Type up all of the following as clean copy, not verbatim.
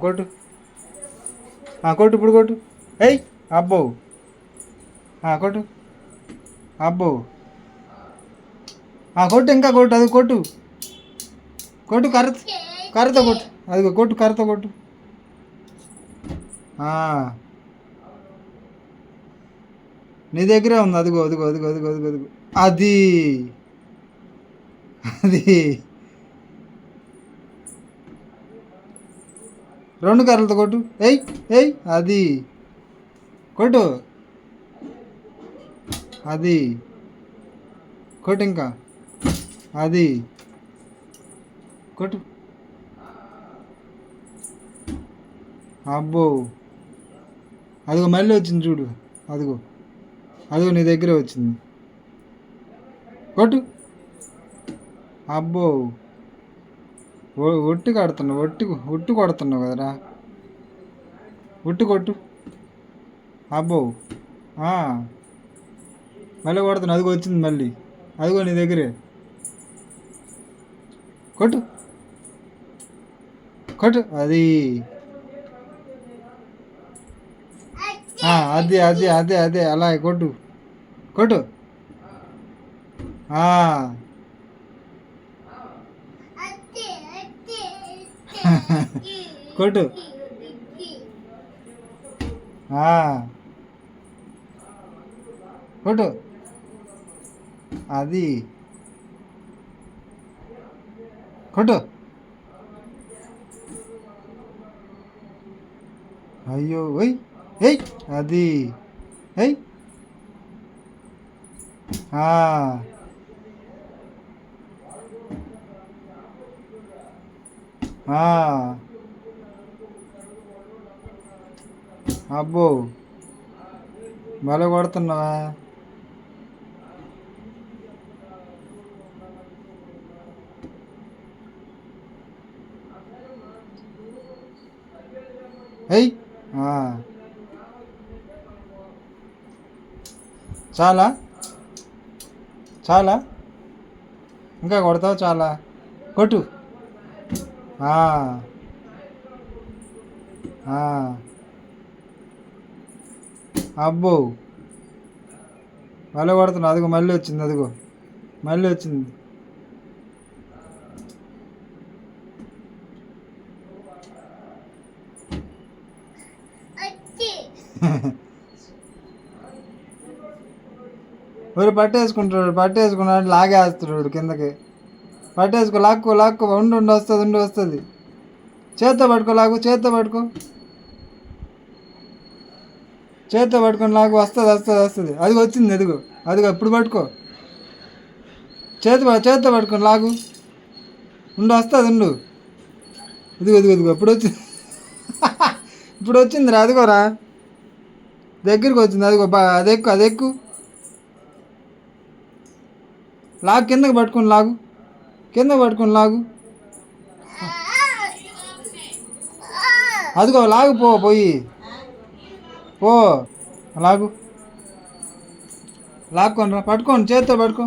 కొట్టు కొట్టు ఇప్పుడు కొట్టు. ఏయ్ అబ్బో కొట్టు అబ్బో కొట్టు ఇంకా కొట్టు అది కొట్టు కొట్టు కర్రతో కొట్టు అది కొట్టు కర్రతో కొట్టు. నీ దగ్గరే ఉంది అదిగో అదిగో అదిగో అదిగో అదిగో అదిగో అది అది రెండు కర్రలతో కొట్టు. ఏయ్ ఏయ్ అది కొట్టు అది కొట్టు ఇంకా అది కొట్టు. అబ్బో అదిగో మళ్ళీ వచ్చింది చూడు అదిగో అదిగో నీ దగ్గరే వచ్చింది కొట్టు. అబ్బో ఒట్టి కడుతున్నావు ఒట్టు కొడుతున్నావు కదరా ఒట్టు కొట్టు. అబ్బో మళ్ళీ కొడుతున్నావు అదిగో వచ్చింది మళ్ళీ అదిగో నీ దగ్గరే కొట్టు కొట్టు అది అదే అదే అదే అదే అలా కొట్టు కొట్టు కొట్టు కొట్టు అది కొట్టు. అయ్యో ఓయ్ ఏయ్ అది ఏయ్ అబ్బో భలే కొడుతున్నావా. ఏయ్ చాలా చాలా ఇంకా కొడతావు చాలా కొట్టు. అబ్బో మళ్ళీ కొడుతున్నా అదిగో మళ్ళీ వచ్చింది అదిగో మళ్ళీ వచ్చింది. ఒరు పట్టేసుకున్నాడు లాగేస్తున్నాడు కిందకి. పట్టేసుకో లాక్కో ఉండి వస్తుంది చేత్తో పట్టుకో లాగు చేత్తో పట్టుకొని లాగు వస్తుంది అది వచ్చింది అదిగో ఇప్పుడు పట్టుకో చేత్తో పట్టుకొని లాగు వస్తుంది ఇదిగో ఇప్పుడు వచ్చిందిరా అదిగోరా దగ్గరికి వచ్చింది అదిగో అదెక్కు లాగు కిందకి పట్టుకొని లాగు అదిగో లాగు పోయి లాక్కొని రా పట్టుకోండి చేత్తో పట్టుకో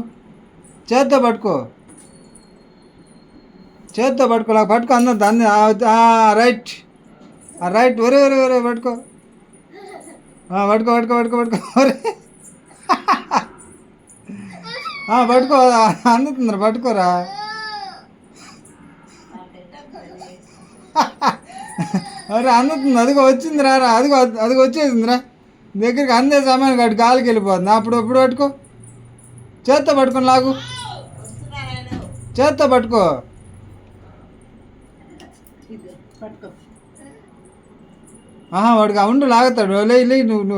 పట్టుకో అందరు దాన్ని రైట్ ఒరే పట్టుకో పట్టుకో అందుతుందిరా పట్టుకోరా. అరే అందుతుంది అదిగో వచ్చిందిరా అదిగో వచ్చేసిందిరా దగ్గరికి అందే సమయానికి కాదు గాలికి వెళ్ళిపోతుంది. అప్పుడు పట్టుకో చేత్తో పట్టుకొని లాగు చేత్తో పట్టుకో. వాడికి ఉండు లాగుతాడు. నువ్వు